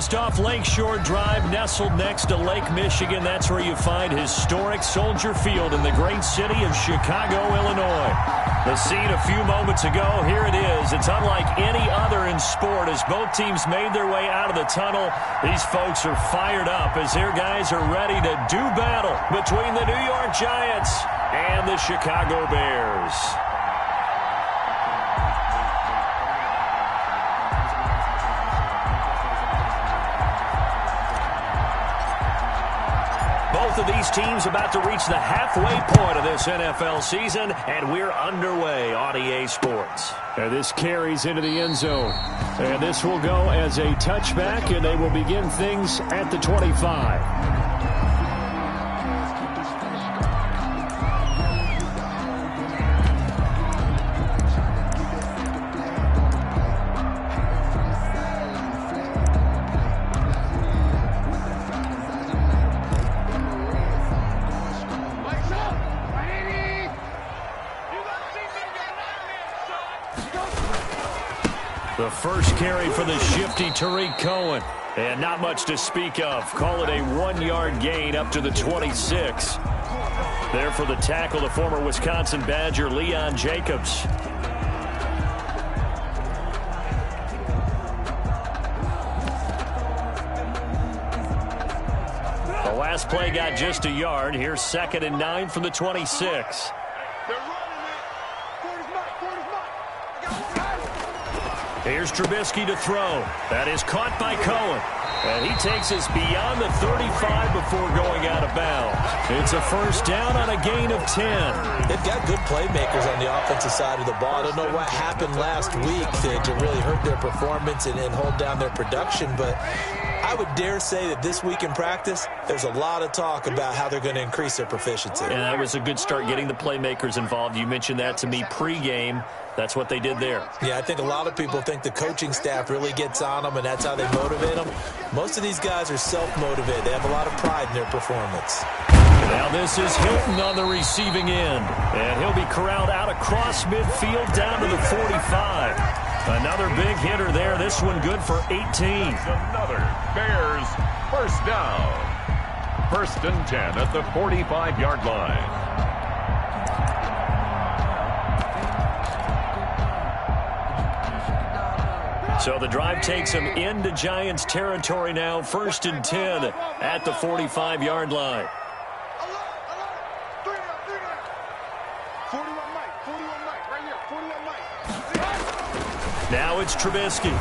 Just off Lakeshore Drive, nestled next to Lake Michigan. That's where you find historic Soldier Field in the great city of Chicago, Illinois. The scene a few moments ago, here it is. It's unlike any other in sport as both teams made their way out of the tunnel. These folks are fired up as their guys are ready to do battle between the New York Giants and the Chicago Bears. Both of these teams about to reach the halfway point of this NFL season, and we're underway on EA Sports. And this carries into the end zone. And this will go as a touchback, and they will begin things at the 25. The first carry for the shifty Tariq Cohen. And not much to speak of. Call it a 1-yard gain up to the 26. There for the tackle, the former Wisconsin Badger, Leon Jacobs. The last play got just a yard. Here's 2nd and 9 from the 26. Here's Trubisky to throw. That is caught by Cohen. And he takes us beyond the 35 before going out of bounds. It's a first down on a gain of 10. They've got good playmakers on the offensive side of the ball. I don't know what happened last week to really hurt their performance and hold down their production, but I would dare say that this week in practice, there's a lot of talk about how they're going to increase their proficiency. And that was a good start getting the playmakers involved. You mentioned that to me pregame. That's what they did there. Yeah, I think a lot of people think the coaching staff really gets on them, and that's how they motivate them. Most of these guys are self-motivated. They have a lot of pride in their performance. Now this is Hilton on the receiving end. And he'll be corralled out across midfield down to the 45. Another big hitter there. This one good for 18. Another Bears first down. 1st and 10 at the 45-yard line. So the drive takes them into Giants territory now. 1st and 10 at the 45-yard line. Now it's Trubisky.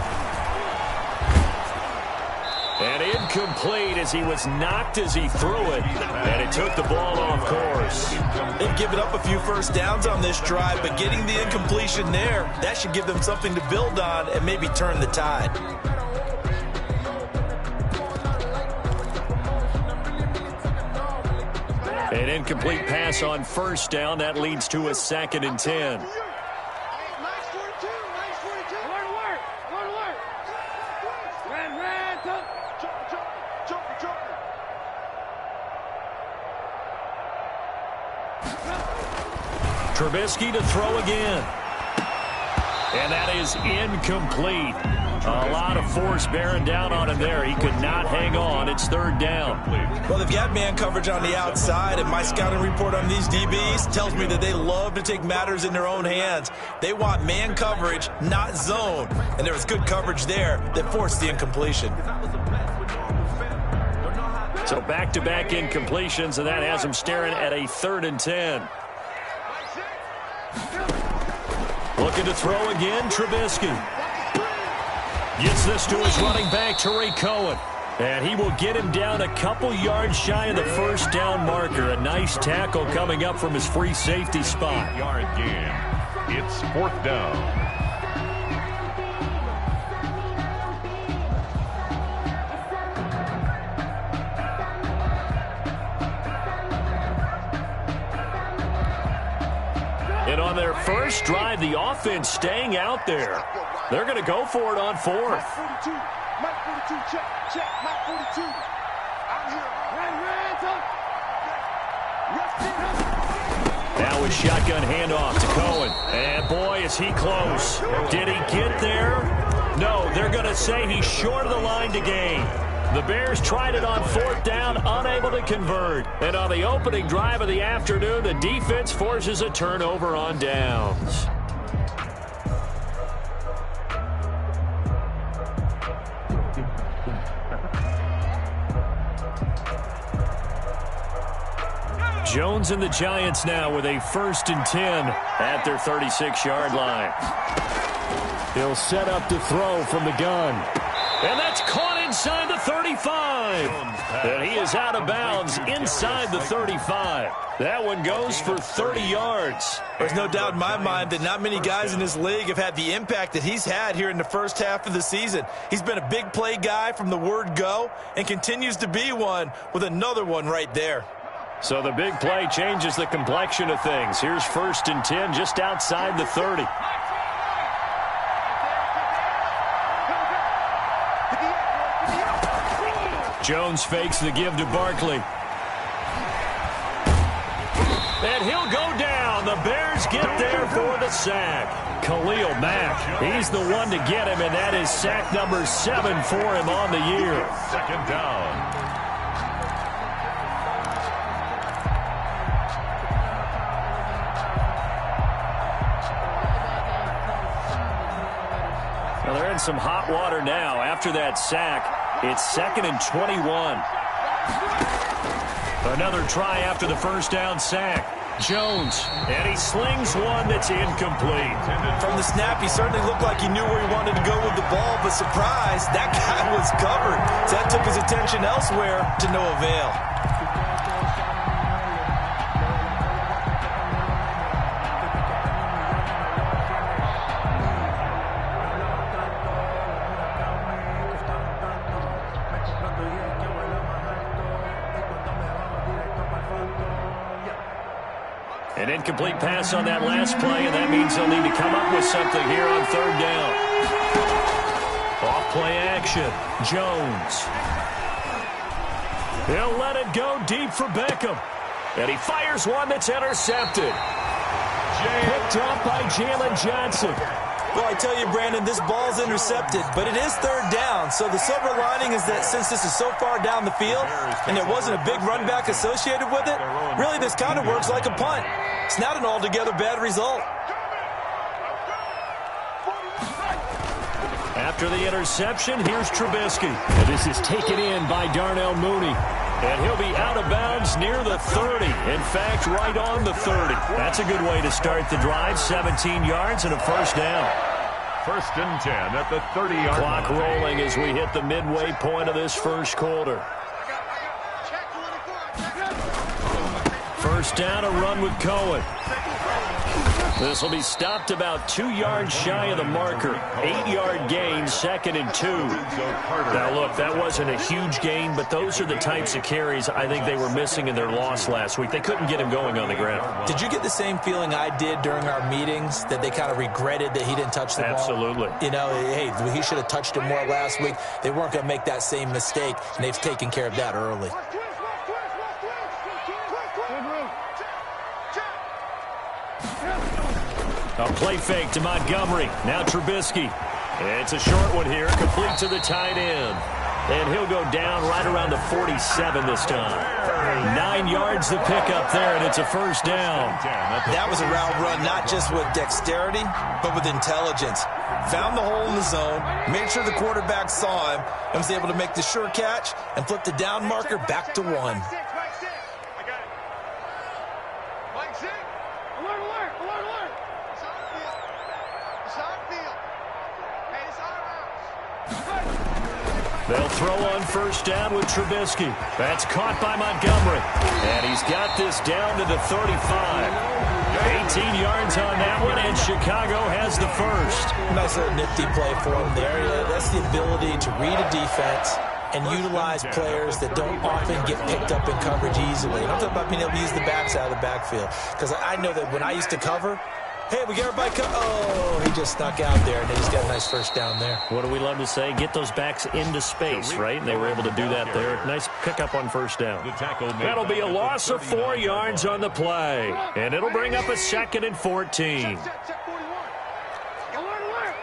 And incomplete as he was knocked as he threw it. And it took the ball off course. They've given up a few first downs on this drive, but getting the incompletion there, that should give them something to build on and maybe turn the tide. An incomplete pass on first down. That leads to a 2nd and 10. Trubisky to throw again. And that is incomplete. A lot of force bearing down on him there. He could not hang on. It's 3rd down. Well, they've got man coverage on the outside, and my scouting report on these DBs tells me that they love to take matters in their own hands. They want man coverage, not zone. And there was good coverage there that forced the incompletion. So back-to-back incompletions, and that has him staring at a 3rd and 10. Looking to throw again, Trubisky. Gets this to his running back, Tariq Cohen. And he will get him down a couple yards shy of the first down marker. A nice tackle coming up from his free safety spot. 8-yard gain. It's 4th down. And on their first drive, the offense staying out there. They're going to go for it on 4th. Mike 42, Mike 42, check, Mike 42. I'm here. Now a shotgun handoff to Cohen. And boy, is he close. Did he get there? No, they're going to say he's short of the line to gain. The Bears tried it on 4th down, unable to convert. And on the opening drive of the afternoon, the defense forces a turnover on downs. Jones and the Giants now with a 1st and 10 at their 36-yard line. He'll set up to throw from the gun. And that's caught inside the 35. And he is out of bounds inside the 35. That one goes for 30 yards. There's no doubt in my mind that not many guys in this league have had the impact that he's had here in the first half of the season. He's been a big play guy from the word go and continues to be one with another one right there. So the big play changes the complexion of things. Here's 1st and 10 just outside the 30. Jones fakes the give to Barkley. And he'll go down. The Bears get there for the sack. Khalil Mack, he's the one to get him, and that is sack number 7 for him on the year. 2nd down. Well, they're in some hot water now. After that sack, it's 2nd and 21. Another try after the 1st down sack. Jones, and he slings one that's incomplete. From the snap, he certainly looked like he knew where he wanted to go with the ball, but surprise, that guy was covered. So that took his attention elsewhere to no avail. An incomplete pass on that last play, and that means they'll need to come up with something here on 3rd down. Off-play action. Jones. He'll let it go deep for Beckham. And he fires one that's intercepted. Picked off by Jalen Johnson. Well, I tell you, Brandon, this ball's intercepted, but it is 3rd down. So the silver lining is that since this is so far down the field and there wasn't a big run back associated with it, really this kind of works like a punt. It's not an altogether bad result. After the interception, here's Trubisky. And this is taken in by Darnell Mooney. And he'll be out of bounds near the 30. In fact, right on the 30. That's a good way to start the drive. 17 yards and a 1st down. 1st and 10 at the 30-yard line. Clock rolling as we hit the midway point of this 1st quarter. 1st down, a run with Cohen. This will be stopped about 2 yards shy of the marker. 8-yard gain, 2nd and 2. Now, look, that wasn't a huge gain, but those are the types of carries I think they were missing in their loss last week. They couldn't get him going on the ground. Did you get the same feeling I did during our meetings, that they kind of regretted that he didn't touch the ball? Absolutely. You know, hey, he should have touched it more last week. They weren't going to make that same mistake, and they've taken care of that early. A play fake to Montgomery. Now Trubisky. It's a short one here, complete to the tight end. And he'll go down right around the 47 this time. 9 yards to pick up there, and it's a 1st down. That was a route run, not just with dexterity, but with intelligence. Found the hole in the zone, made sure the quarterback saw him, and was able to make the sure catch and flip the down marker back to 1. They'll throw on 1st down with Trubisky. That's caught by Montgomery. And he's got this down to the 35. 18 yards on that one, and Chicago has the 1st. Nice little nifty play for him there. Yeah, that's the ability to read a defense and utilize players that don't often get picked up in coverage easily. And I'm talking about being able to use the backs out of the backfield. Because I know that when I used to cover, hey, we get everybody oh, he just snuck out there, and he's got a nice 1st down there. What do we love to say? Get those backs into space, right? And they were able to do that there. Nice pickup on 1st down. That'll be a loss of 4 yards on the play. And it'll bring up a 2nd and 14. Check 41. Alert.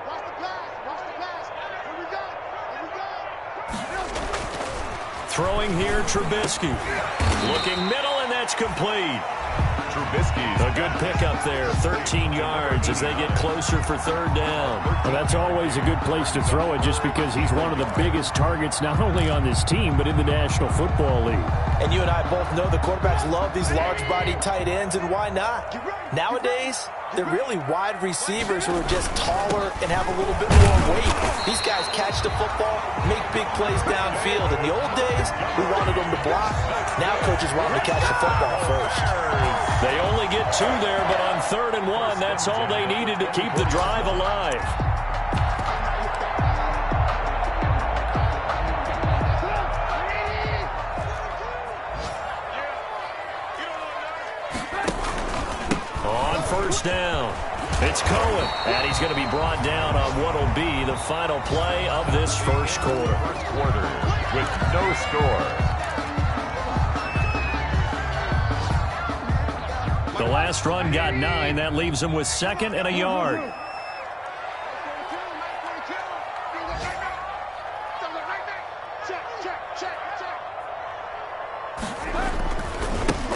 Watch the pass. Watch the pass. Here we go. Here we go. Throwing here, Trubisky. Looking middle, and that's complete. Trubisky's A good pickup there, 13 yards as they get closer for third down. Well, that's always a good place to throw it just because he's one of the biggest targets not only on this team but in the National Football League. And you and I both know the quarterbacks love these large-bodied tight ends, and why not? Nowadays, they're really wide receivers who are just taller and have a little bit more weight. These guys catch the football, make big plays downfield. In the old days, we wanted them to block. Now coaches want them to catch the football first. They only get 2 there, but on 3rd and 1, that's all they needed to keep the drive alive. On 1st down, it's Cohen, and he's going to be brought down on what will be the final play of this first quarter. first quarter with no score. The last run got 9. That leaves him with 2nd and a yard.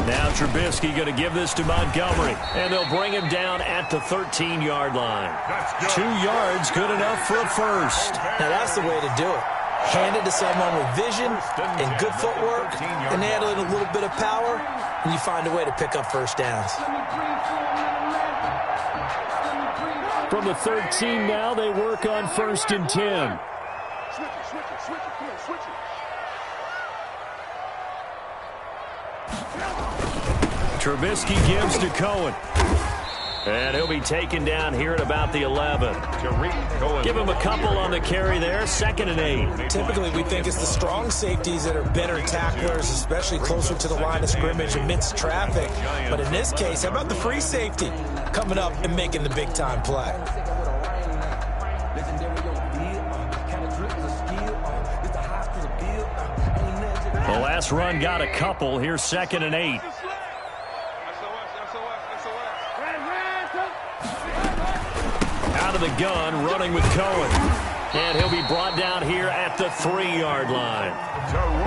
Now Trubisky going to give this to Montgomery, and they'll bring him down at the 13-yard line. 2 yards, good enough for a first. Now that's the way to do it. Hand it to someone with vision and good footwork, and add in a little bit of power, and you find a way to pick up first downs. From the 13 now, they work on 1st and 10. Switch it, come on, switch it. Trubisky gives to Cohen. And he'll be taken down here at about the 11. Give him a couple on the carry there, 2nd and 8. Typically, we think it's the strong safeties that are better tacklers, especially closer to the line of scrimmage amidst traffic. But in this case, how about the free safety coming up and making the big-time play? The last run got a couple. Here's 2nd and 8. Out of the gun, running with Cohen. And he'll be brought down here at the 3-yard line.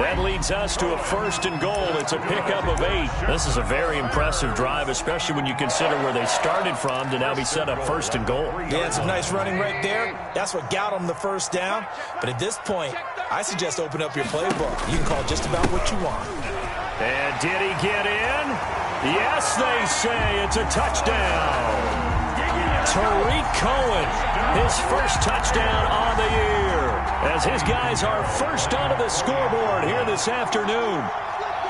That leads us to a 1st and goal. It's a pickup of 8. This is a very impressive drive, especially when you consider where they started from to now be set up 1st and goal. Yeah, some nice running right there. That's what got them the first down. But at this point, I suggest open up your playbook. You can call just about what you want. And did he get in? Yes, they say it's a touchdown. Tariq Cohen, his first touchdown on the year, as his guys are first onto the scoreboard here this afternoon.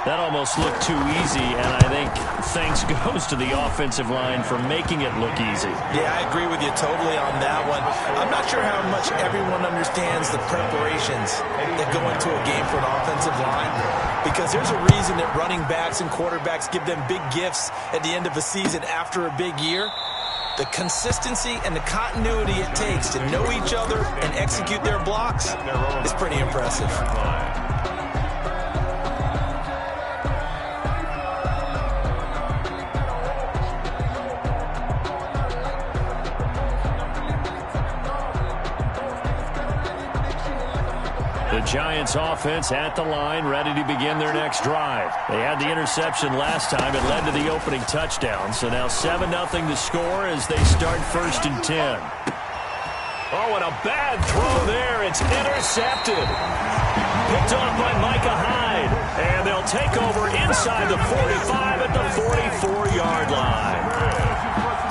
That almost looked too easy, and I think thanks goes to the offensive line for making it look easy. Yeah, I agree with you totally on that one. I'm not sure how much everyone understands the preparations that go into a game for an offensive line, because there's a reason that running backs and quarterbacks give them big gifts at the end of a season after a big year. The consistency and the continuity it takes to know each other and execute their blocks is pretty impressive. The Giants offense at the line, ready to begin their next drive. They had the interception last time. It led to the opening touchdown. So now 7-0 to score as they start 1st and 10. Oh, and a bad throw there. It's intercepted. Picked off by Micah Hyde. And they'll take over inside the 45 at the 44-yard line.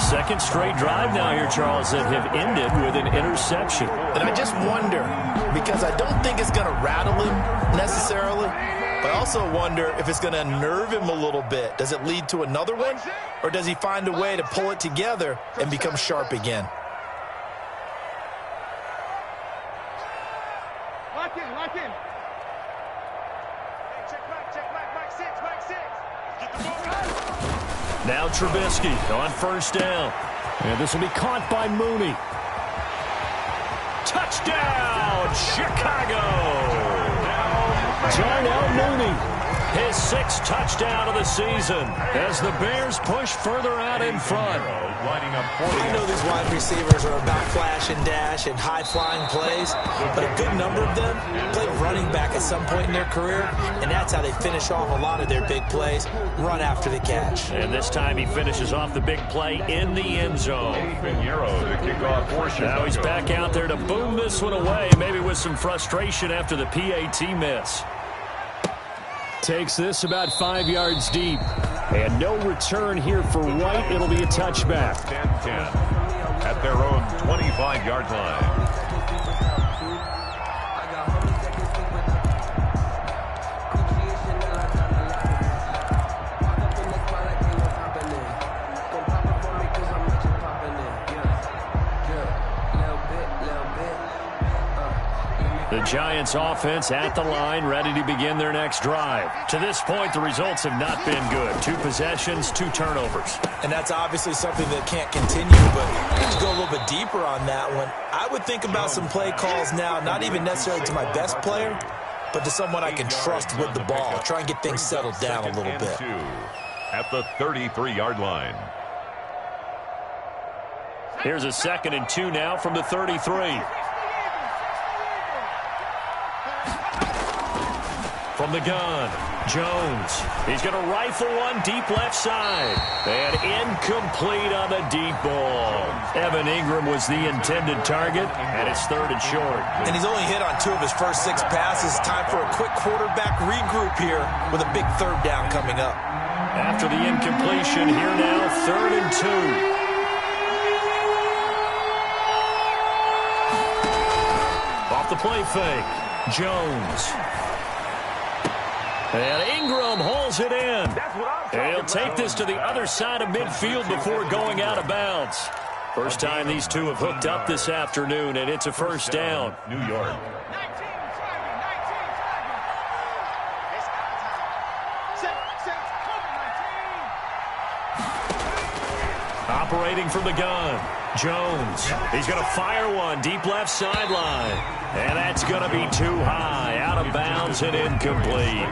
2nd straight drive now here, Charles, that have ended with an interception. And I just wonder, because I don't think it's going to rattle him necessarily, but I also wonder if it's going to unnerve him a little bit. Does it lead to another one, or does he find a way to pull it together and become sharp again? Lock in. Hey, check Mike 6. Get the ball out. Now Trubisky on 1st down. And this will be caught by Mooney. Touchdown, Chicago! Darnell Mooney His 6th touchdown of the season as the Bears push further out in front. I know these wide receivers are about flash and dash and high-flying plays, but a good number of them played running back at some point in their career, and that's how they finish off a lot of their big plays, run after the catch. And this time he finishes off the big play in the end zone. Now he's back out there to boom this one away, maybe with some frustration after the PAT miss. Takes this about 5 yards deep. And no return here for White. It'll be a touchback. 10-10 at their own 25-yard line. The Giants offense at the line, ready to begin their next drive. To this point, the results have not been good. 2 possessions, 2 turnovers. And that's obviously something that can't continue, but to go a little bit deeper on that one, I would think about some play calls now, not even necessarily to my best player, but to someone I can trust with the ball. Try and get things settled down a little bit. At the 33-yard line. Here's a 2nd and 2 now from the 33. From the gun, Jones. He's going to rifle one deep left side. And incomplete on the deep ball. Evan Ingram was the intended target, and it's 3rd and short. And he's only hit on 2 of his first 6 passes. Time for a quick quarterback regroup here with a big 3rd down coming up. After the incompletion, here now, 3rd and 2. Off the play fake, Jones. And Ingram hauls it in. And he'll take this to the other side of midfield before going out of bounds. First time these two have hooked up this afternoon, and it's a first down. New York. Operating from the gun, Jones. He's going to fire one deep left sideline. And that's going to be too high, out of bounds and incomplete.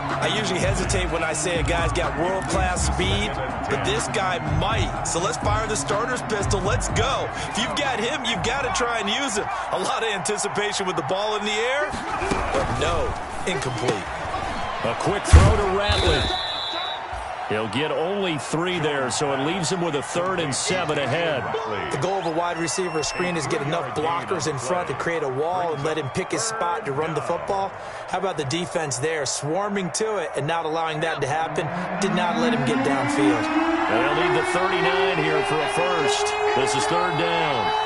I usually hesitate when I say a guy's got world-class speed, but this guy might. So let's fire the starter's pistol. Let's go. If you've got him, you've got to try and use him. A lot of anticipation with the ball in the air, but no, incomplete. A quick throw to Ratley. He'll get only 3 there, so it leaves him with a 3rd and 7 ahead. The goal of a wide receiver screen is get enough blockers in front to create a wall and let him pick his spot to run the football. How about the defense there, swarming to it and not allowing that to happen? Did not let him get downfield. They'll need the 39 here for a first. This is 3rd down.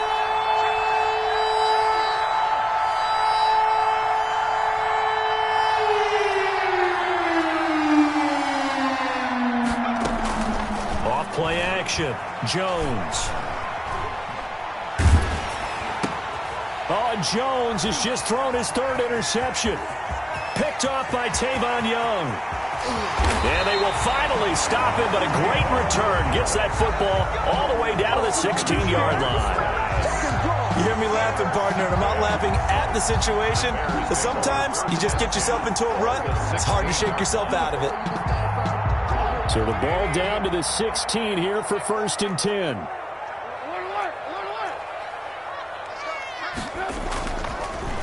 Play action, Jones. Oh, and Jones has just thrown his 3rd interception. Picked off by Tavon Young. And they will finally stop him, but a great return. Gets that football all the way down to the 16-yard line. You hear me laughing, partner, and I'm not laughing at the situation, but sometimes you just get yourself into a rut. It's hard to shake yourself out of it. So the ball down to the 16 here for 1st and 10.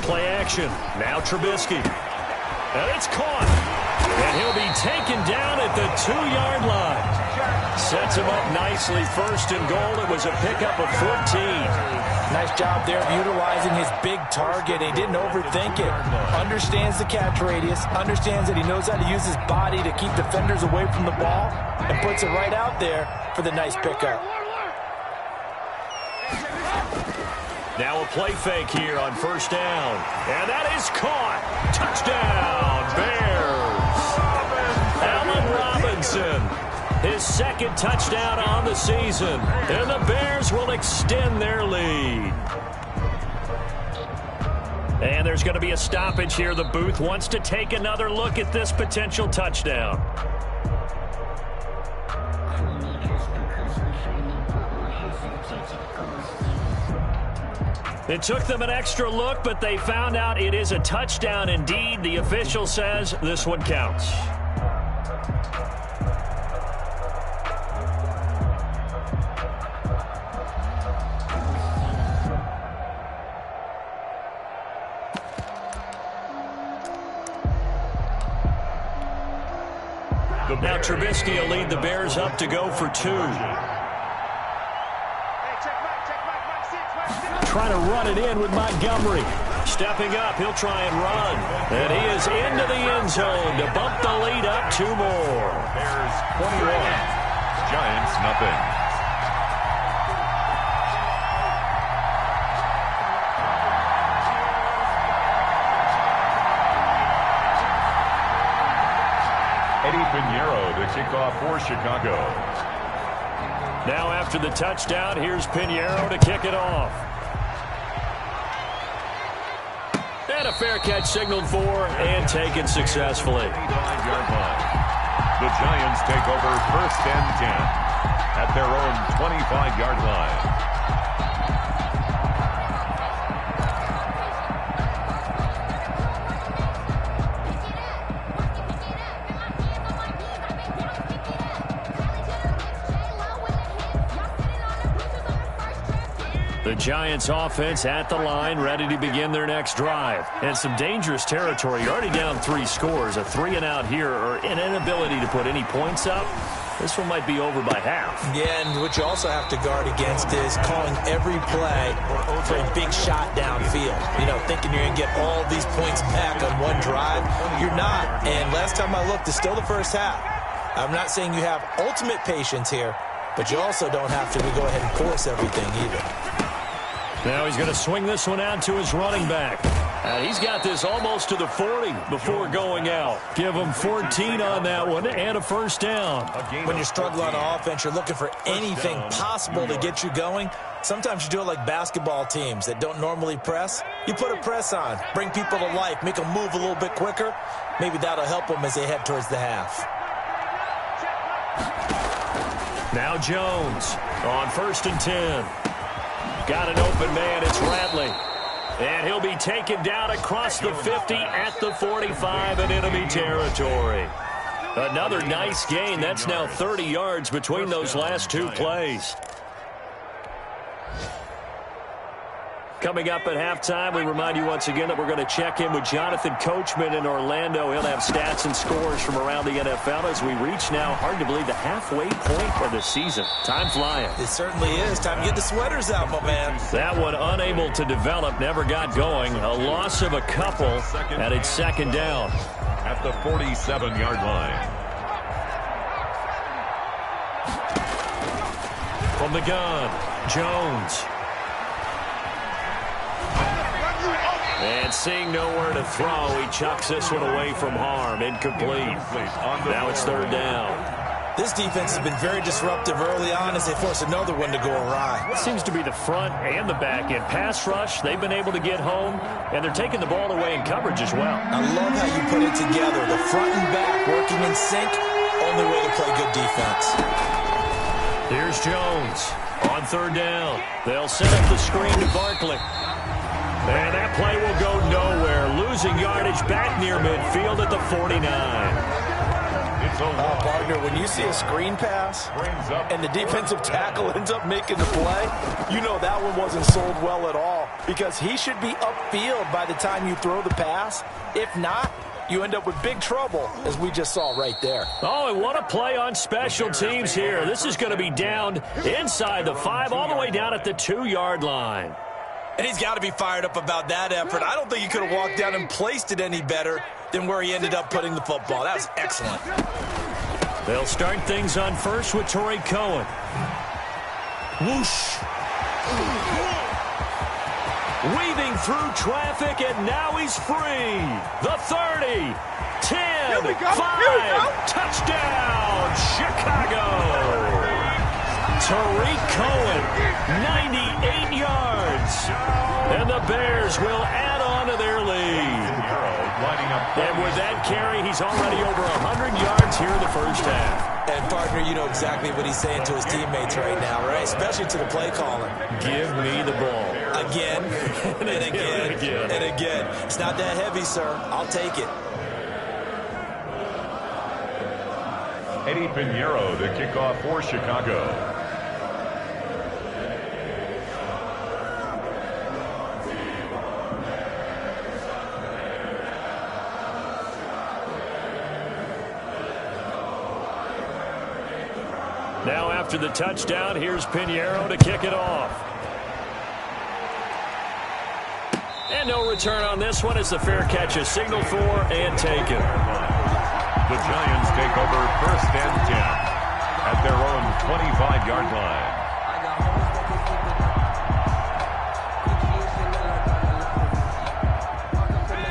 Play action. Now Trubisky. And it's caught. And he'll be taken down at the 2-yard line. Sets him up nicely. 1st and goal. It was a pickup of 14. Nice job there of utilizing his big target. He didn't overthink it. Understands the catch radius. Understands that he knows how to use his body to keep defenders away from the ball. And puts it right out there for the nice pickup. Now a play fake here on 1st down. And that is caught. Touchdown, Bears. Allen Robinson. His 2nd touchdown on the season. And the Bears will extend their lead. And there's going to be a stoppage here. The booth wants to take another look at this potential touchdown. It took them an extra look, but they found out it is a touchdown indeed. The official says this one counts. Now Trubisky will lead the Bears up to go for 2. Trying to run it in with Montgomery. Stepping up, he'll try and run. And he is into the end zone to bump the lead up 2 more. Bears 21, Giants nothing. Eddie Pinheiro, the kickoff for Chicago. Now after the touchdown, here's Pinheiro to kick it off. And a fair catch signaled for and taken successfully. 25-yard line. The Giants take over 1st and 10 at their own 25-yard line. The Giants offense at the line, ready to begin their next drive. And some dangerous territory. You're already down 3 scores. A 3-and-out here or an inability to put any points up. This one might be over by half. Yeah, and what you also have to guard against is calling every play for a big shot downfield. You know, thinking you're going to get all these points back on one drive. You're not. And last time I looked, it's still the first half. I'm not saying you have ultimate patience here, but you also don't have to go ahead and force everything either. Now he's going to swing this one out to his running back. And he's got this almost to the 40 before going out. Give him 14 on that one and a first down. When you're struggling on offense, you're looking for anything possible to get you going. Sometimes you do it like basketball teams that don't normally press. You put a press on, bring people to life, make them move a little bit quicker. Maybe that'll help them as they head towards the half. Now Jones on 1st and 10. Got an open man. It's Ratley. And he'll be taken down across the 50 at the 45 in enemy territory. Another nice gain. That's now 30 yards between those last 2 plays. Coming up at halftime, we remind you once again that we're going to check in with Jonathan Coachman in Orlando. He'll have stats and scores from around the NFL as we reach now, hard to believe, the halfway point of the season. Time flying. It certainly is. Time to get the sweaters out, my man. That one unable to develop, never got going. A loss of a couple, and it's 2nd down. At the 47-yard line. From the gun, Jones. And seeing nowhere to throw, he chucks this one away from harm. Incomplete. Now it's 3rd down. This defense has been very disruptive early on as they force another one to go awry. It seems to be the front and the back end. Pass rush, they've been able to get home, and they're taking the ball away in coverage as well. I love how you put it together. The front and back working in sync, only way to play good defense. Here's Jones on 3rd down. They'll set up the screen to Barkley. And that play will go nowhere. Losing yardage back near midfield at the 49. Partner, when you see a screen pass and the defensive tackle ends up making the play, you know that one wasn't sold well at all because he should be upfield by the time you throw the pass. If not, you end up with big trouble, as we just saw right there. Oh, and what a play on special teams here. This is going to be down inside the 5, all the way down at the 2-yard line. And he's got to be fired up about that effort. I don't think he could have walked down and placed it any better than where he ended up putting the football. That was excellent. They'll start things on first with Torrey Cohen. Whoosh. Weaving through traffic, and now he's free. The 30, 10, 5, touchdown, Chicago. Tariq Cohen, 98 yards. And the Bears will add on to their lead. And with that carry, he's already over 100 yards here in the first half. And, partner, you know exactly what he's saying to his teammates right now, right? Especially to the play caller. Give me the ball. Again, and again, and again. It's not that heavy, sir. I'll take it. Eddie Pinheiro, the kickoff for Chicago. after the touchdown. Here's Pinheiro to kick it off. And no return on this one as the fair catch is signaled for and taken. The Giants take over 1st and 10 at their own 25-yard line.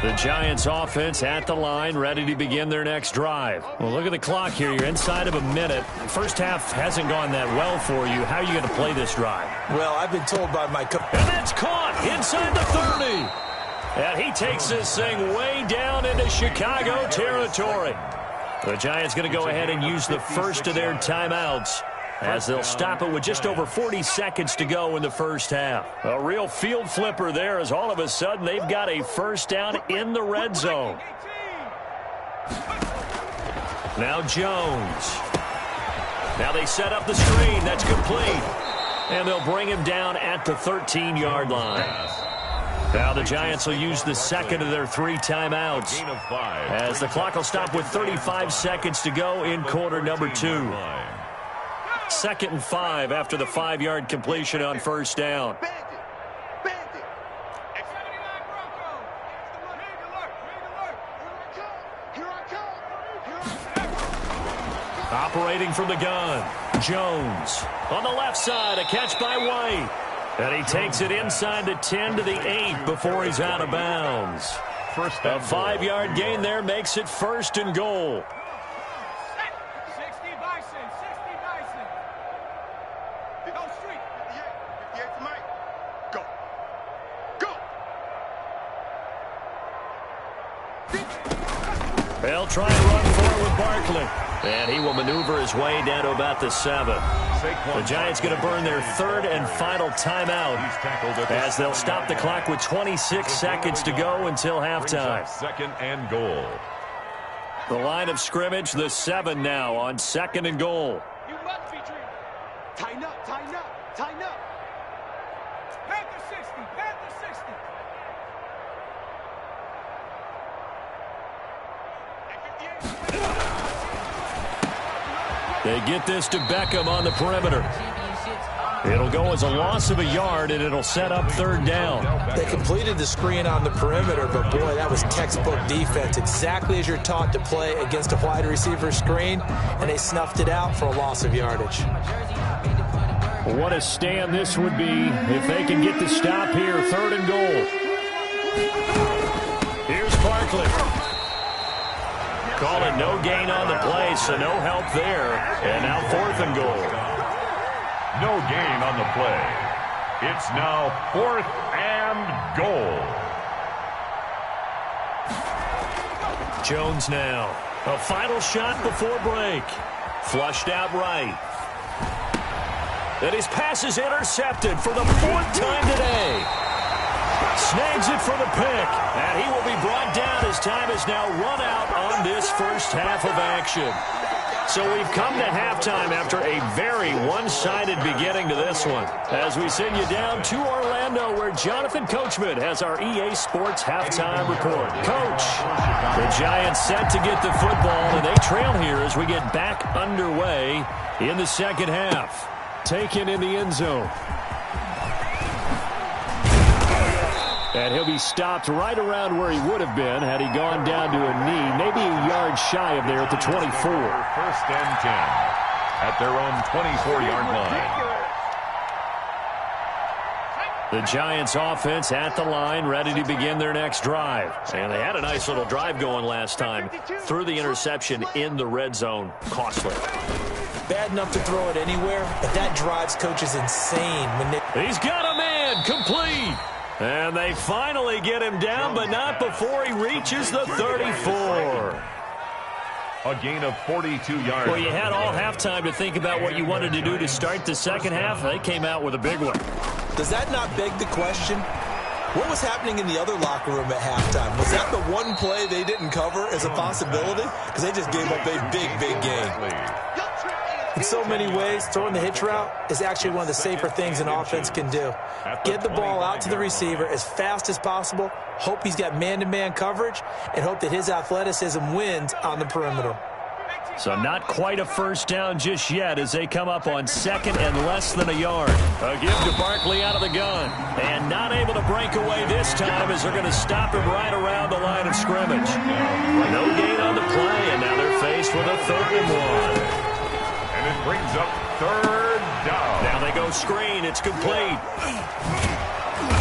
The Giants offense at the line, ready to begin their next drive. Well, look at the clock here. You're inside of a minute. First half hasn't gone that well for you. How are you going to play this drive? Well, I've been told by my coach. And that's caught inside the 30. And he takes this thing way down into Chicago territory. The Giants going to go ahead and use the first of their timeouts, as they'll stop it with just over 40 seconds to go in the first half. A real field flipper there, as all of a sudden they've got a first down in the red zone. Now Jones. Now they set up the screen. That's complete. And they'll bring him down at the 13-yard line. Now the Giants will use the second of their 3 timeouts, as the clock will stop with 35 seconds to go in quarter number 2. 2nd and 5 after the 5-yard completion on first down. Operating from the gun, Jones. On the left side, a catch by White. And he takes it inside the 10 to the 8 before he's out of bounds. A 5-yard gain there makes it 1st and goal. They'll try and run for it with Barkley. And he will maneuver his way down to about the 7. The Giants going to burn their 3rd and final timeout, as they'll stop the clock with 26 seconds to go until halftime. 2nd and goal. The line of scrimmage, the 7 now on 2nd and goal. You must be dreaming. Tighten up, tighten up, tighten up. Panther 60, Panther 60. They get this to Beckham on the perimeter. It'll go as a loss of a yard, and it'll set up 3rd down. They completed the screen on the perimeter, but boy, that was textbook defense. Exactly as you're taught to play against a wide receiver screen, and they snuffed it out for a loss of yardage. What a stand this would be if they can get the stop here. 3rd and goal. Here's Barkley. Call it no gain on the play, so no help there. And now 4th and goal. No gain on the play. It's now 4th and goal. Jones now. A final shot before break. Flushed out right. And his pass is intercepted for the 4th time today. Snags it for the pick, and he will be brought down as time is now run out on this first half of action. So we've come to halftime after a very one-sided beginning to this one, as we send you down to Orlando, where Jonathan Coachman has our EA Sports halftime report. Coach, the Giants set to get the football, and they trail here as we get back underway in the second half. Taken in the end zone. And he'll be stopped right around where he would have been had he gone down to a knee, maybe a yard shy of there at the 24. 1st and 10 at their own 24-yard line. The Giants offense at the line, ready to begin their next drive. And they had a nice little drive going last time. Threw the interception in the red zone. Costly. Bad enough to throw it anywhere, but that drives coaches insane. He's got a man, complete. And they finally get him down, but not before he reaches the 34. A gain of 42 yards. Well, you had all halftime to think about what you wanted to do to start the second half. They came out with a big one. Does that not beg the question? What was happening in the other locker room at halftime? Was that the one play they didn't cover as a possibility? Because they just gave up a big, big game. In so many ways, throwing the hitch route is actually one of the safer things an offense can do. Get the ball out to the receiver as fast as possible, hope he's got man-to-man coverage, and hope that his athleticism wins on the perimeter. So not quite a first down just yet as they come up on second and less than a yard. A give to Barkley out of the gun. And not able to break away this time as they're going to stop him right around the line of scrimmage. No gain on the play, and now they're faced with a 3rd and 1. And it brings up 3rd down. Now they go screen. It's complete.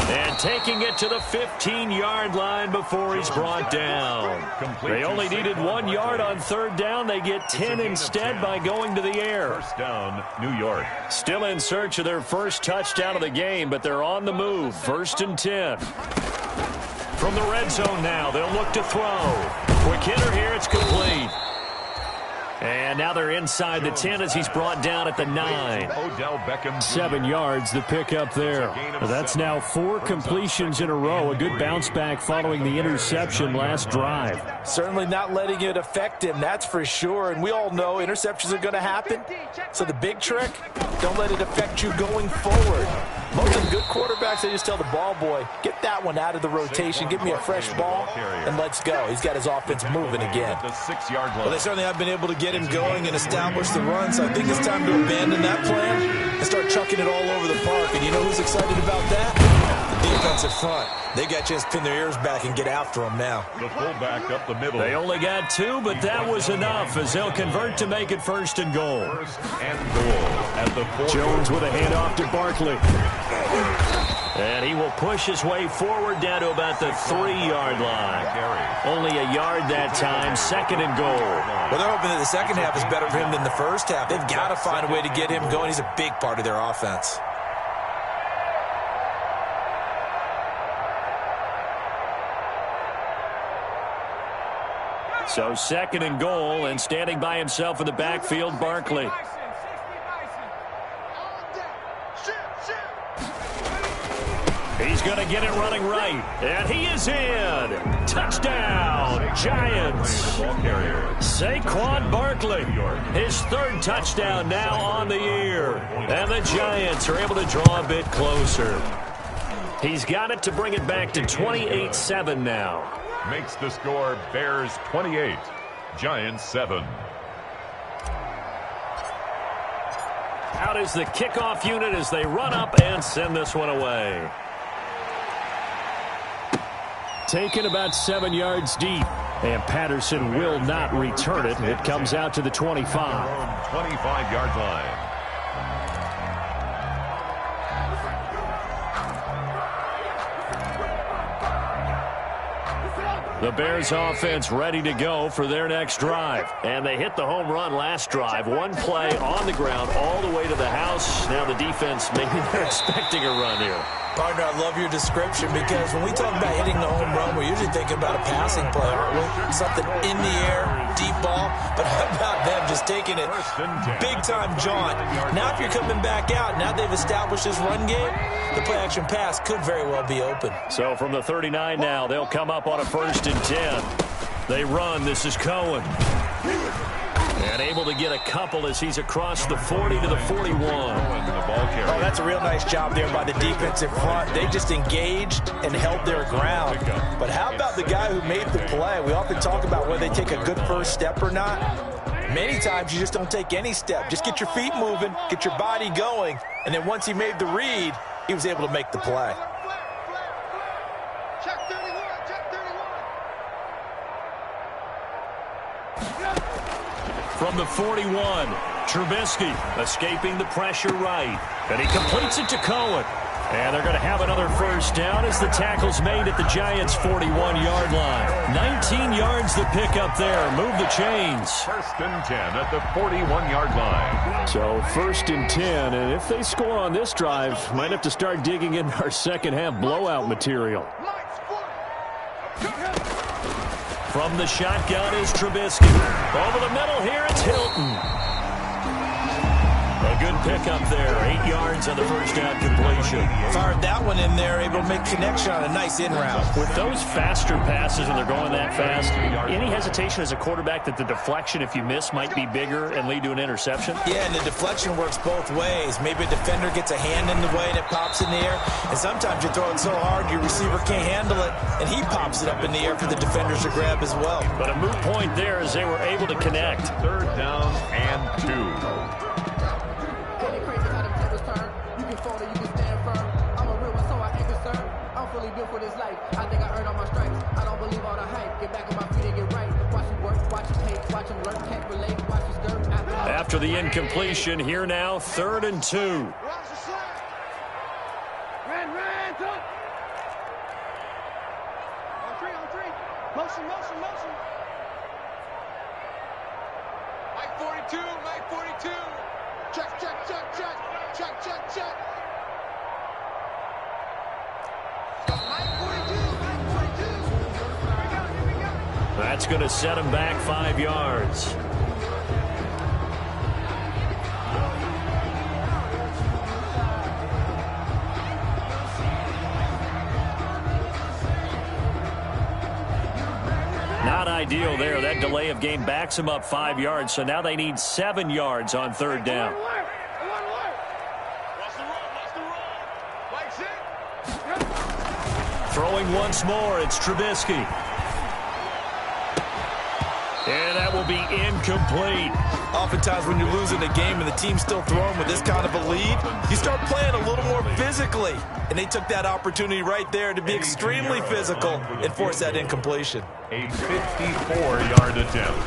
And taking it to the 15-yard line before he's brought down. They only needed 1 yard on 3rd down. They get 10 instead by going to the air. First down, New York. Still in search of their first touchdown of the game, but they're on the move. 1st and 10. From the red zone now, they'll look to throw. Quick hitter here, it's complete. And now they're inside the 10 as he's brought down at the 9. 7 yards, the pickup there. That's now 4 completions in a row. A good bounce back following the interception last drive. Certainly not letting it affect him, that's for sure. And we all know interceptions are going to happen. So the big trick, don't let it affect you going forward. Most of the good quarterbacks, they just tell the ball boy, get that one out of the rotation, give me a fresh ball, and let's go. He's got his offense moving again. Well, they certainly have been able to get him going and establish the run, so I think it's time to abandon that plan and start chucking it all over the park. And you know who's excited about that? The defensive front. They got a chance to pin their ears back and get after him now. The fullback up the middle. They only got 2, but that was enough as they'll convert to make it 1st and goal. 1st and goal at the 4. Jones with a handoff to Barkley. And he will push his way forward down to about the 3-yard line. Only a yard that time, 2nd and goal. Well, they're hoping that the second half is better for him than the first half. They've got to find a way to get him going. He's a big part of their offense. So 2nd and goal, and standing by himself in the backfield, Barkley. He's going to get it running right, and he is in. Touchdown, Giants. Saquon Barkley, his 3rd touchdown now on the year. And the Giants are able to draw a bit closer. He's got it to bring it back to 28-7 now. Makes the score Bears 28, Giants 7. Out is the kickoff unit as they run up and send this one away. Taken about 7 yards deep, and Patterson will not return it. It comes out to the 25. 25-yard line. The Bears offense ready to go for their next drive. And they hit the home run last drive. 1 play on the ground all the way to the house. Now the defense, maybe they're expecting a run here. Partner, I love your description because when we talk about hitting the home run, we're usually thinking about a passing play, aren't we? Something in the air, deep ball. But how about them just taking it big-time jaunt? Now if you're coming back out, now they've established this run game, the play-action pass could very well be open. So from the 39 now, they'll come up on a 1st and 10. They run. This is Cohen. And able to get a couple as he's across the 40 to the 41. Oh, that's a real nice job there by the defensive front. They just engaged and held their ground. But how about the guy who made the play? We often talk about whether they take a good first step or not. Many times you just don't take any step. Just get your feet moving, get your body going, and then once he made the read, he was able to make the play. Check 31, check 31. From the 41, Trubisky escaping the pressure right. And he completes it to Cohen. And they're going to have another first down as the tackle's made at the Giants' 41-yard line. 19 yards the pickup there. Move the chains. 1st and 10 at the 41-yard line. So 1st and 10, and if they score on this drive, might have to start digging in our second-half blowout material. From the shotgun is Trubisky. Over the middle here, it's Hilton. A good pickup there. 8 yards on the first down completion. Fired that one in there, able to make connection on a nice in route. With those faster passes when they're going that fast, any hesitation as a quarterback that the deflection, if you miss, might be bigger and lead to an interception? Yeah, and the deflection works both ways. Maybe a defender gets a hand in the way and it pops in the air, and sometimes you throw it so hard your receiver can't handle it, and he pops it up in the air for the defenders to grab as well. But a moot point there as they were able to connect. 3rd down and 2. For this life, I think I earned all my stripes. I don't believe all the hype. Get back on my feet and get right. Watch him work, watch him hate, watch him learn, can't relate, watch him stir. After the incompletion, here now, 3rd and 2. Run, on three. Motion. Mike 42. Check. That's going to set him back 5 yards. Not ideal there. That delay of game backs him up 5 yards, so now they need 7 yards on 3rd down. Throwing once more, it's Trubisky. And that will be incomplete. Oftentimes when you're losing a game and the team's still throwing with this kind of a lead, you start playing a little more physically. And they took that opportunity right there to be extremely physical and force that incompletion. A 54-yard attempt.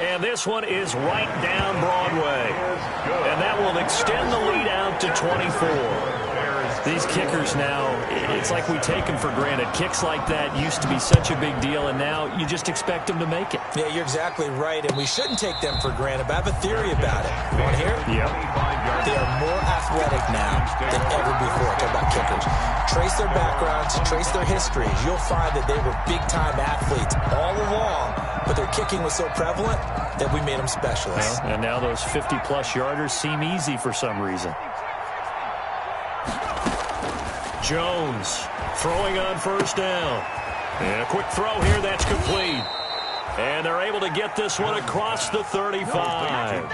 And this one is right down Broadway. And that will extend the lead out to 24. These kickers now, it's like we take them for granted. Kicks like that used to be such a big deal, and now you just expect them to make it. Yeah, you're exactly right, and we shouldn't take them for granted, but I have a theory about it. You want to hear it? Yep. They are more athletic now than ever before. Talk about kickers. Trace their backgrounds, trace their histories. You'll find that they were big-time athletes all along, but their kicking was so prevalent that we made them specialists. Well, and now those 50-plus yarders seem easy for some reason. Jones throwing on 1st down. And a quick throw here, that's complete. And they're able to get this one across the 35.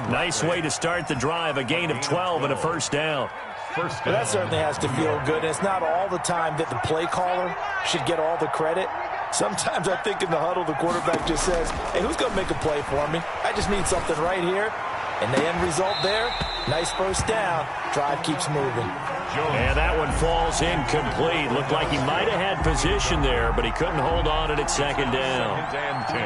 Nice way to start the drive, a gain of 12 and a 1st down. Well, that certainly has to feel good. And it's not all the time that the play caller should get all the credit. Sometimes I think in the huddle, the quarterback just says, hey, who's going to make a play for me? I just need something right here. And the end result there, nice 1st down. Drive keeps moving. And that one falls incomplete. Looked like he might have had position there, but he couldn't hold on at 2nd down. 2nd and 10.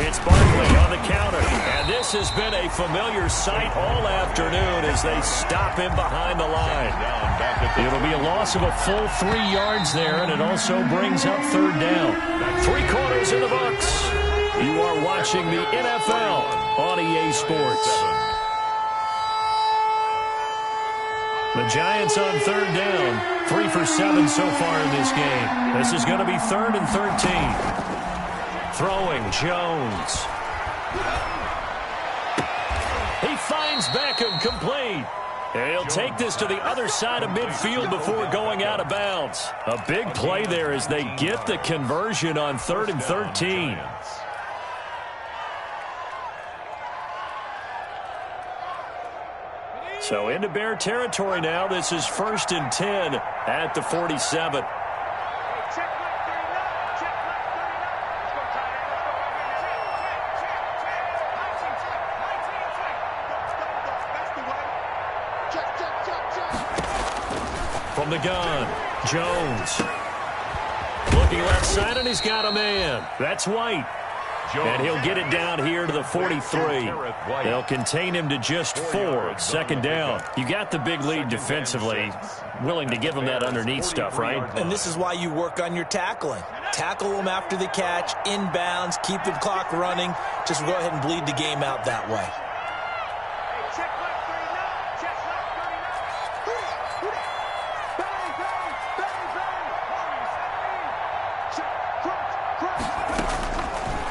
It's Barkley on the counter. And this has been a familiar sight all afternoon as they stop him behind the line. It'll be a loss of a full 3 yards there, and it also brings up 3rd down. 3 quarters in the books. You are watching the NFL on EA Sports. The Giants on 3rd down. 3 for 7 so far in this game. This is going to be 3rd and 13. Throwing, Jones. He finds Beckham, complete. And he'll take this to the other side of midfield before going out of bounds. A big play there as they get the conversion on 3rd and 13. So into Bear territory now. This is 1st and 10 at the 47. From the gun, Jones. Looking left side, and he's got a man. That's White. And he'll get it down here to the 43. They'll contain him to just 4. 2nd down. You got the big lead defensively. Willing to give him that underneath stuff, right? And this is why you work on your tackling. Tackle them after the catch, inbounds, keep the clock running. Just go ahead and bleed the game out that way.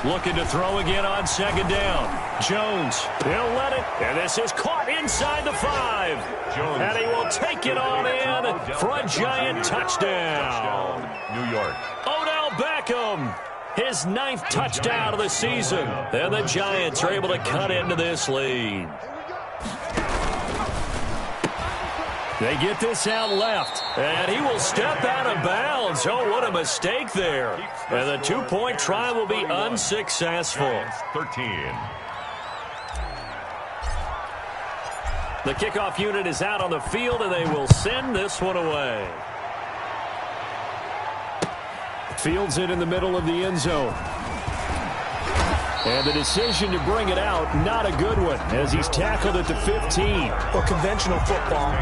Looking to throw again on second down. Jones, he'll let it, and this is caught inside the 5. Jones. And he will take it on in for a Giant touchdown. New York. Odell Beckham, his 9th touchdown of the season. And the Giants are able to cut into this lead. They get this out left, and he will step out of bounds. Oh, what a mistake there. And the 2-point try will be unsuccessful. 13. The kickoff unit is out on the field, and they will send this one away. Fields it in the middle of the end zone. And the decision to bring it out, not a good one, as he's tackled at the 15. Well, conventional football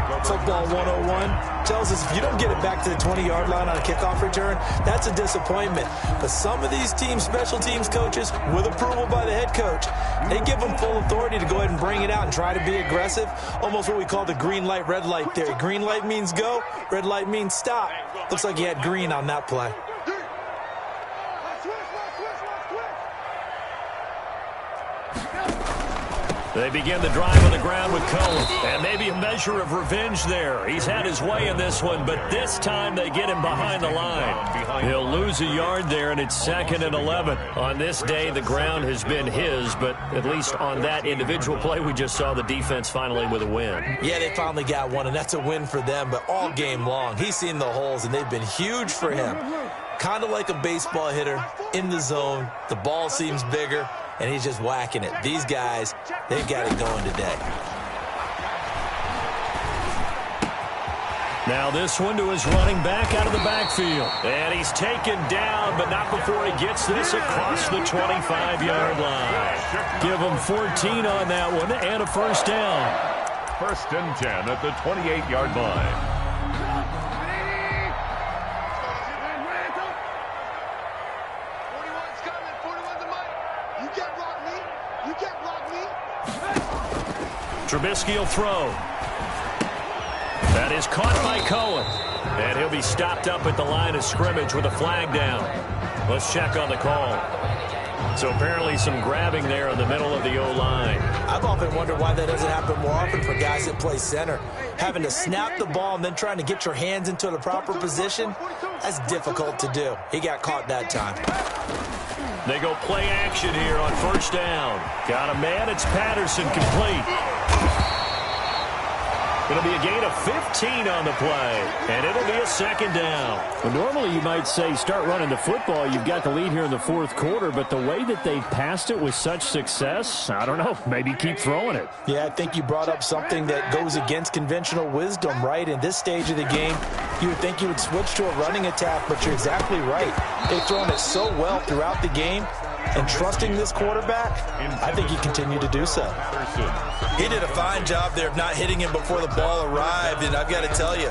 101, tells us if you don't get it back to the 20-yard line on a kickoff return, that's a disappointment. But some of these team special teams coaches, with approval by the head coach, they give them full authority to go ahead and bring it out and try to be aggressive, almost what we call the green light, red light theory. Green light means go, red light means stop. Looks like he had green on that play. They begin the drive on the ground with Cohen. And maybe a measure of revenge there. He's had his way in this one, but this time they get him behind the line. He'll lose a yard there, and it's 2nd and 11. On this day, the ground has been his, but at least on that individual play, we just saw the defense finally with a win. Yeah, they finally got one, and that's a win for them, but all game long, he's seen the holes, and they've been huge for him. Kind of like a baseball hitter in the zone. The ball seems bigger, and he's just whacking it. These guys, they've got it going today. Now this one to his running back out of the backfield. And he's taken down, but not before he gets this across the 25-yard line. Give him 14 on that one and a first down. 1st and 10 at the 28-yard line. Trubisky will throw. That is caught by Cohen. And he'll be stopped up at the line of scrimmage with a flag down. Let's check on the call. So apparently some grabbing there in the middle of the O-line. I've often wondered why that doesn't happen more often for guys that play center. Having to snap the ball and then trying to get your hands into the proper position, that's difficult to do. He got caught that time. They go play action here on 1st down. Got a man, it's Patterson, complete. It'll be a gain of 15 on the play, and it'll be a 2nd down. Well, normally you might say start running the football. You've got the lead here in the 4th quarter, but the way that they've passed it with such success, I don't know, maybe keep throwing it. Yeah, I think you brought up something that goes against conventional wisdom, right? In this stage of the game, you would think you would switch to a running attack, but you're exactly right. They've thrown it so well throughout the game, and trusting this quarterback, I think he continued to do so. He did a fine job there of not hitting him before the ball arrived, and I've got to tell you,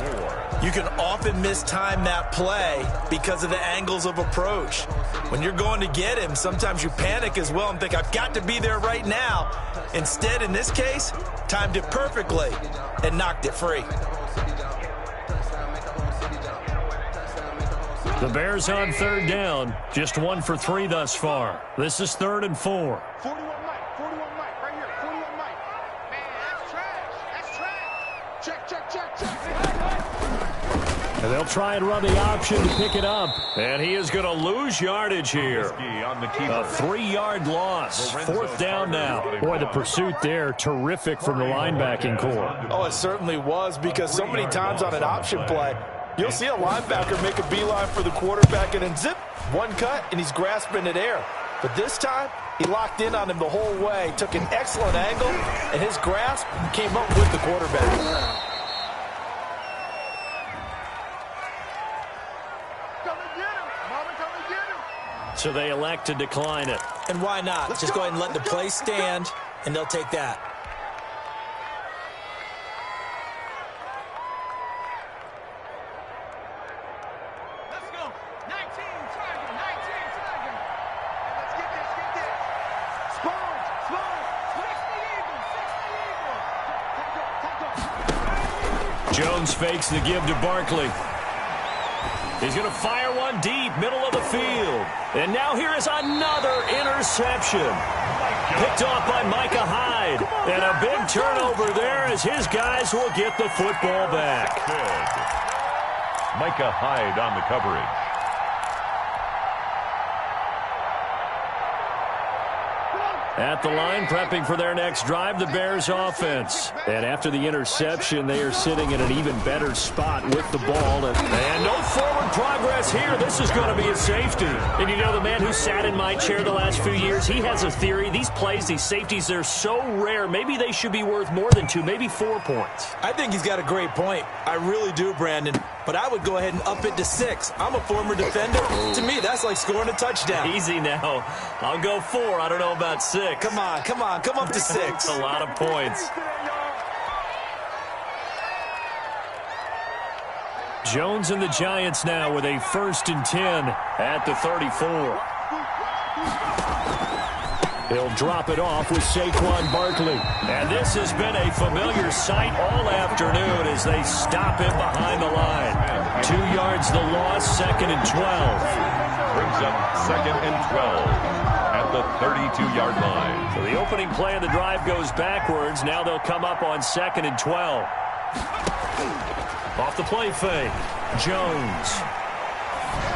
you can often mistime that play because of the angles of approach. When you're going to get him, sometimes you panic as well and think, I've got to be there right now. Instead, in this case, timed it perfectly and knocked it free. The Bears on 3rd down, just 1 for 3 thus far. This is 3rd and 4. 41 Mike, right here, 41 Mike. Man, that's trash. Check. And they'll try and run the option to pick it up. And he is going to lose yardage here. A 3-yard loss. 4th down now. Boy, the pursuit there, terrific from the linebacking core. Oh, it certainly was, because so many times on an option play, you'll see a linebacker make a beeline for the quarterback and then zip, one cut, and he's grasping at air. But this time, he locked in on him the whole way, took an excellent angle, and his grasp came up with the quarterback. So they elect to decline it. And why not? Just go ahead and let the play stand, and they'll take that. Jones fakes the give to Barkley. He's going to fire one one deep, middle of the field. And now here is another interception. Picked off by Micah Hyde. And a big turnover there as his guys will get the football back. Good. Micah Hyde on the coverage. At the line, prepping for their next drive, the Bears offense. And after the interception, they are sitting in an even better spot with the ball. And no forward progress here. This is going to be a safety. And you know, the man who sat in my chair the last few years, he has a theory. These plays, these safeties, they're so rare. Maybe they should be worth more than 2, maybe 4 points. I think he's got a great point. I really do, Brandon. But I would go ahead and up it to 6. I'm a former defender. To me, that's like scoring a touchdown. Easy now. I'll go 4. I don't know about 6. Come on. Come up to 6. A lot of points. Jones and the Giants now with a 1st and 10 at the 34. He'll drop it off with Saquon Barkley. And this has been a familiar sight all afternoon as they stop him behind the line. 2 yards the loss, 2nd and 12. Brings up 2nd and 12 at the 32-yard line. So the opening play of the drive goes backwards. Now they'll come up on 2nd and 12. Off the play fake, Jones.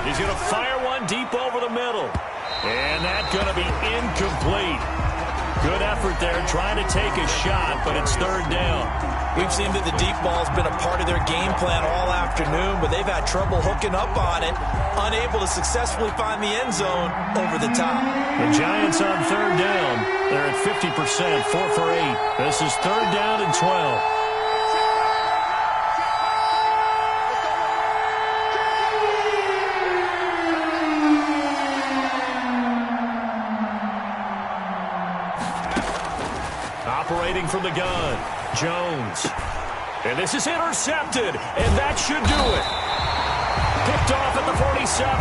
He's going to fire one deep over the middle. And that's going to be incomplete. Good effort there trying to take a shot, but it's 3rd down. We've seen that the deep ball's been a part of their game plan all afternoon, but they've had trouble hooking up on it, unable to successfully find the end zone over the top. The Giants on 3rd down. They're at 50%, 4 for 8. This is 3rd down and 12. Operating from the gun, Jones. And this is intercepted, and that should do it. Picked off at the 47.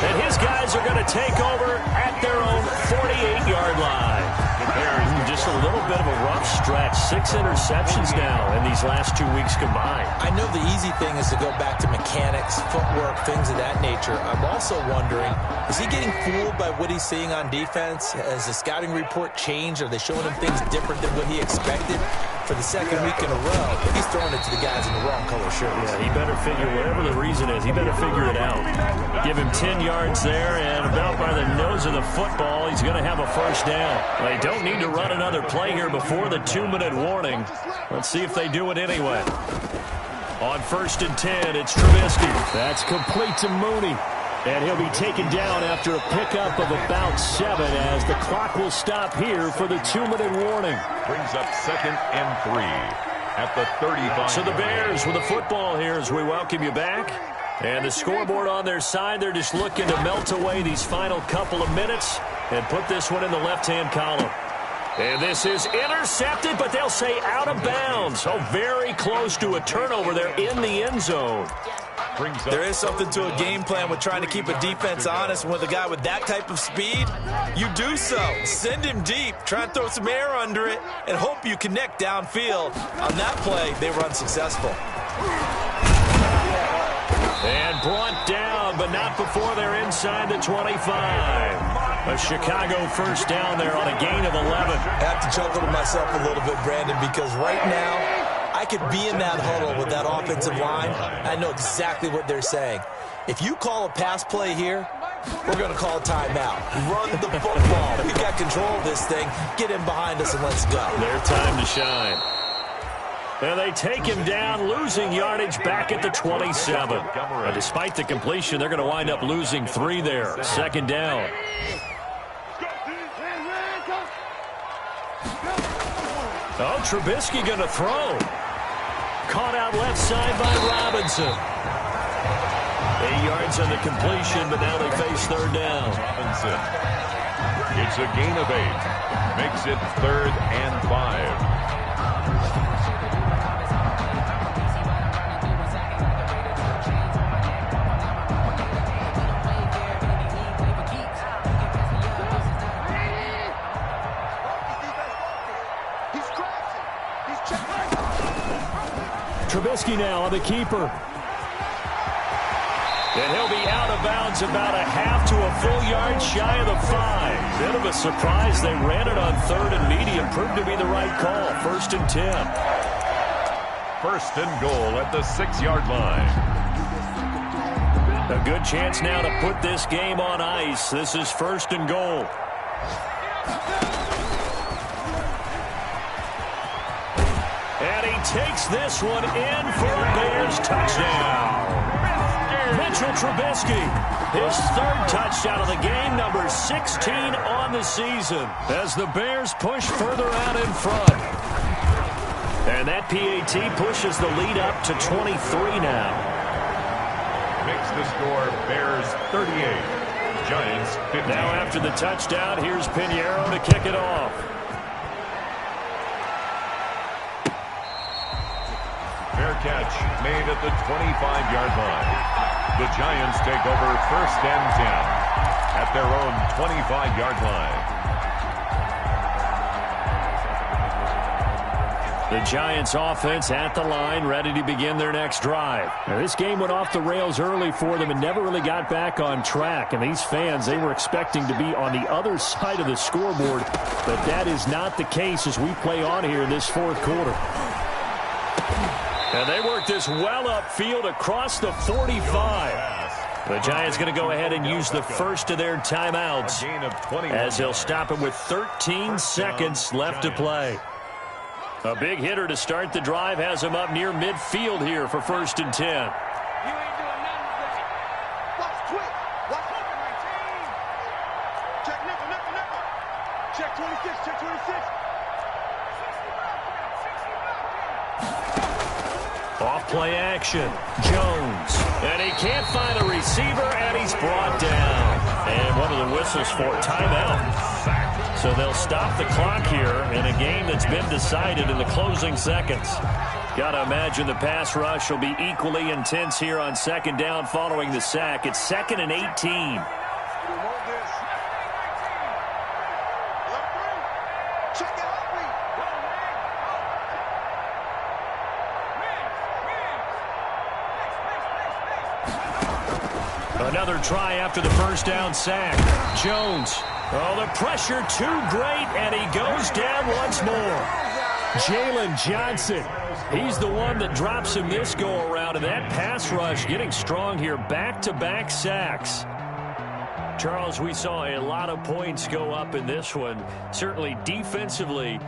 And his guys are going to take over at their own 48-yard line. Just a little bit of a rough stretch. 6 interceptions now in these last 2 weeks combined. I know the easy thing is to go back to mechanics, footwork, things of that nature. I'm also wondering, is he getting fooled by what he's seeing on defense? Has the scouting report changed? Are they showing him things different than what he expected? For the 2nd week in a row, he's throwing it to the guys in the wrong color shirts. Yeah, he better figure, whatever the reason is, he better figure it out. Give him 10 yards there, and about by the nose of the football, he's going to have a 1st down. They don't need to run another play here before the 2-minute warning. Let's see if they do it anyway. On 1st and 10, it's Trubisky. That's complete to Mooney. And he'll be taken down after a pickup of about 7 as the clock will stop here for the 2-minute warning. Brings up 2nd and 3 at the 35. So the Bears with the football here as we welcome you back. And the scoreboard on their side, they're just looking to melt away these final couple of minutes and put this one in the left-hand column. And this is intercepted, but they'll say out of bounds. So very close to a turnover there in the end zone. There is something to a game plan with trying to keep a defense honest. And with a guy with that type of speed, you do so. Send him deep, try and throw some air under it, and hope you connect downfield. On that play, they were unsuccessful. And brought down, but not before they're inside the 25. A Chicago 1st down there on a gain of 11. I have to chuckle to myself a little bit, Brandon, because right now, I could be in that huddle with that offensive line. I know exactly what they're saying. If you call a pass play here, we're going to call a timeout. Run the football. We got control of this thing. Get in behind us and let's go. Their time to shine. And they take him down, losing yardage back at the 27. Despite the completion, they're going to wind up losing 3 there. 2nd down. Oh, Trubisky going to throw. Caught out left side by Robinson. 8 yards on the completion, but now they face 3rd down. Robinson. It's a gain of 8. Makes it 3rd and 5. Trubisky now on the keeper. And he'll be out of bounds about a half to a full yard shy of the 5. Bit of a surprise. They ran it on 3rd and medium. Proved to be the right call. 1st and 10. 1st and goal at the 6-yard line. A good chance now to put this game on ice. This is 1st and goal. And he takes this one in for a Bears touchdown. Mitchell Trubisky, his 3rd touchdown of the game, number 16 on the season, as the Bears push further out in front. And that PAT pushes the lead up to 23 now. Makes the score Bears 38, Giants 50. Now after the touchdown, here's Pinheiro to kick it off. Fair catch made at the 25-yard line. The Giants take over 1st and 10 at their own 25-yard line. The Giants offense at the line, ready to begin their next drive. Now, this game went off the rails early for them and never really got back on track. And these fans, they were expecting to be on the other side of the scoreboard. But that is not the case as we play on here in this 4th quarter. And they work this well upfield across the 45. The Giants going to go ahead and use the first of their timeouts as they'll stop it with 13 seconds left to play. A big hitter to start the drive has him up near midfield here for 1st and 10. You ain't doing nothing today. Watch quick. Watch quick, my team. Check nickel, nickel, nickel. Check 26, check 26. Off play action. Jones. And he can't find a receiver, and he's brought down. And one of the whistles for timeout. So they'll stop the clock here in a game that's been decided in the closing seconds. Got to imagine the pass rush will be equally intense here on 2nd down following the sack. It's 2nd and 18. Another try after the 1st down sack. Jones. Oh, the pressure too great, and he goes down once more. Jalen Johnson. He's the one that drops him this go-around, and that pass rush getting strong here. Back-to-back sacks. Charles, we saw a lot of points go up in this one. Certainly defensively,